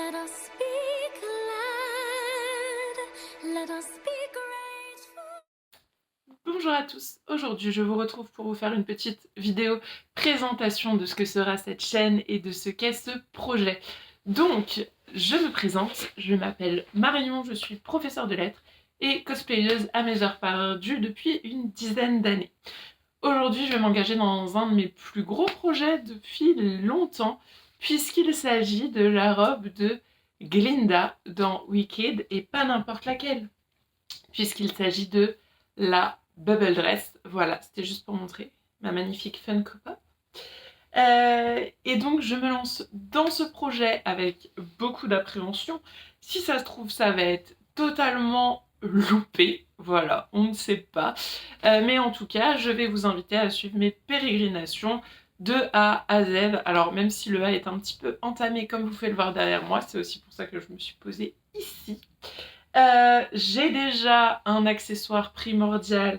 Let us speak loud, let us be grateful. Bonjour à tous, aujourd'hui je vous retrouve pour vous faire une petite vidéo présentation de ce que sera cette chaîne et de ce qu'est ce projet. Donc, je me présente, je m'appelle Marion, je suis professeure de lettres et cosplayeuse à mes heures perdues depuis une dizaine d'années. Aujourd'hui, je vais m'engager dans un de mes plus gros projets depuis longtemps, puisqu'il s'agit de la robe de Glinda dans Wicked, et pas n'importe laquelle, puisqu'il s'agit de la Bubble Dress. Voilà, c'était juste pour montrer ma magnifique Funko Pop. Et donc je me lance dans ce projet avec beaucoup d'appréhension. Si ça se trouve, ça va être totalement loupé. Voilà, on ne sait pas. Mais en tout cas, je vais vous inviter à suivre mes pérégrinations de A à Z. Alors même si le A est un petit peu entamé comme vous pouvez le voir derrière moi, c'est aussi pour ça que je me suis posée ici. J'ai déjà un accessoire primordial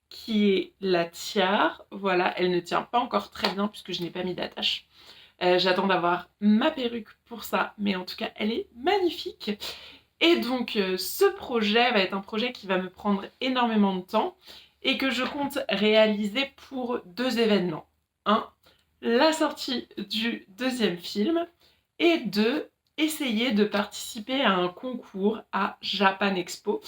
qui est la tiare. Voilà, elle ne tient pas encore très bien puisque je n'ai pas mis d'attache. J'attends d'avoir ma perruque pour ça, mais en tout cas, elle est magnifique. Et donc, ce projet va être un projet qui va me prendre énormément de temps et que je compte réaliser pour 2 événements. 1, la sortie du 2e film, et 2, essayer de participer à un concours à Japan Expo.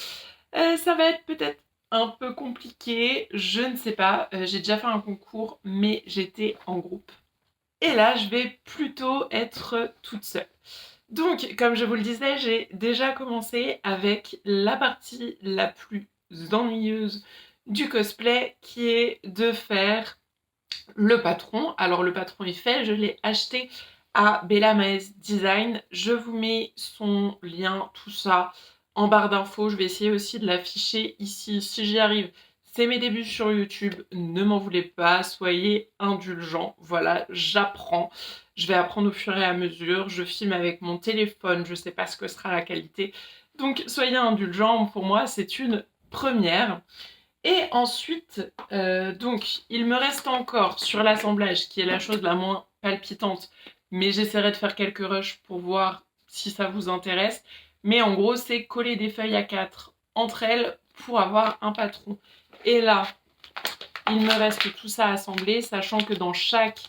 Ça va être peut-être un peu compliqué, je ne sais pas. J'ai déjà fait un concours, mais j'étais en groupe. Et là, je vais plutôt être toute seule. Donc, comme je vous le disais, j'ai déjà commencé avec la partie la plus ennuyeuse du cosplay, qui est de faire le patron. Alors, le patron est fait, je l'ai acheté à Bella Maes Design. Je vous mets son lien, tout ça, en barre d'infos. Je vais essayer aussi de l'afficher ici, si j'y arrive. C'est mes débuts sur YouTube, ne m'en voulez pas, soyez indulgents. Voilà, j'apprends. Je vais apprendre au fur et à mesure. Je filme avec mon téléphone, je ne sais pas ce que sera la qualité. Donc, soyez indulgents. Pour moi, c'est une première. Et ensuite, donc, il me reste encore sur l'assemblage, qui est la chose la moins palpitante, mais j'essaierai de faire quelques rushs pour voir si ça vous intéresse. Mais en gros, c'est coller des feuilles A4 entre elles pour avoir un patron. Et là, il me reste tout ça à assembler, sachant que dans chaque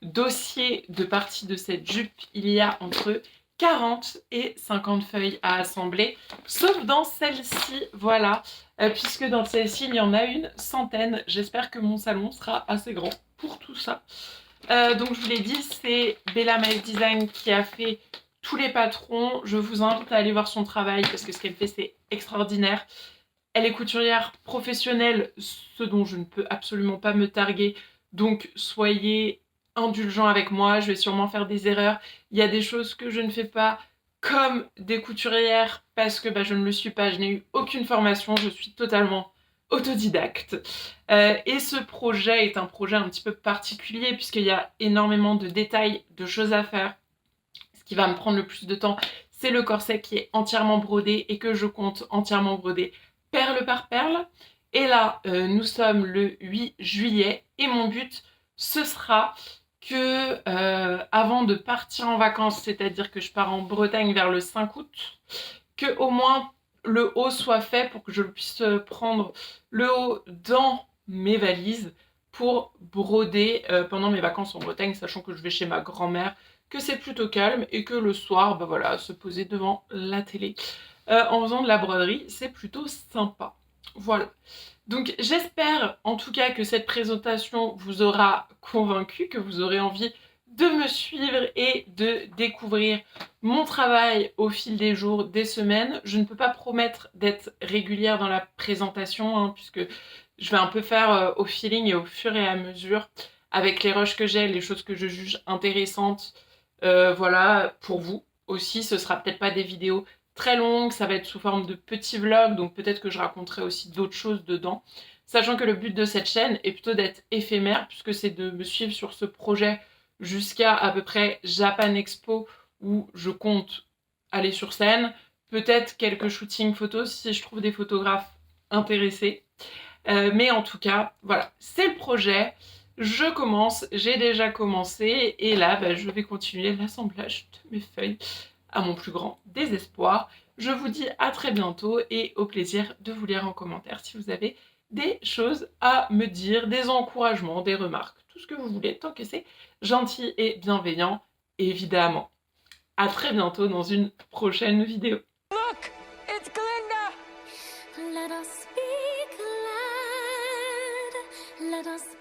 dossier de partie de cette jupe, il y a entre 40 et 50 feuilles à assembler, sauf dans celle-ci, voilà, puisque dans celle-ci, il y en a une centaine. J'espère que mon salon sera assez grand pour tout ça. Donc je vous l'ai dit, c'est Bella Maes Design qui a fait tous les patrons. Je vous invite à aller voir son travail parce que ce qu'elle fait, c'est extraordinaire. Elle est couturière professionnelle, ce dont je ne peux absolument pas me targuer, donc soyez indulgents avec moi, je vais sûrement faire des erreurs. Il y a des choses que je ne fais pas comme des couturières parce que je ne le suis pas, je n'ai eu aucune formation, je suis totalement autodidacte. Et ce projet est un projet un petit peu particulier puisqu'il y a énormément de détails, de choses à faire. Ce qui va me prendre le plus de temps, c'est le corset qui est entièrement brodé et que je compte entièrement broder perle par perle. Et là, nous sommes le 8 juillet et mon but, ce sera que avant de partir en vacances, c'est-à-dire que je pars en Bretagne vers le 5 août, que au moins le haut soit fait pour que je puisse prendre le haut dans mes valises pour broder pendant mes vacances en Bretagne, sachant que je vais chez ma grand-mère, que c'est plutôt calme et que le soir, voilà, se poser devant la télé en faisant de la broderie, c'est plutôt sympa. Voilà. Donc j'espère en tout cas que cette présentation vous aura convaincu, que vous aurez envie de me suivre et de découvrir mon travail au fil des jours, des semaines. Je ne peux pas promettre d'être régulière dans la présentation, hein, puisque je vais un peu faire au feeling et au fur et à mesure, avec les rushs que j'ai, les choses que je juge intéressantes. Voilà, pour vous aussi, ce sera peut-être pas des vidéos très longues, ça va être sous forme de petits vlogs, donc peut-être que je raconterai aussi d'autres choses dedans. Sachant que le but de cette chaîne est plutôt d'être éphémère, puisque c'est de me suivre sur ce projet jusqu'à à peu près Japan Expo, où je compte aller sur scène. Peut-être quelques shootings photos si je trouve des photographes intéressés. Mais en tout cas, voilà, c'est le projet. Je commence, j'ai déjà commencé, et là, je vais continuer l'assemblage de mes feuilles à mon plus grand désespoir. Je vous dis à très bientôt et au plaisir de vous lire en commentaire si vous avez des choses à me dire, des encouragements, des remarques, tout ce que vous voulez, tant que c'est gentil et bienveillant, évidemment. À très bientôt dans une prochaine vidéo. Look, it's Glinda! Let us speak loud. Let us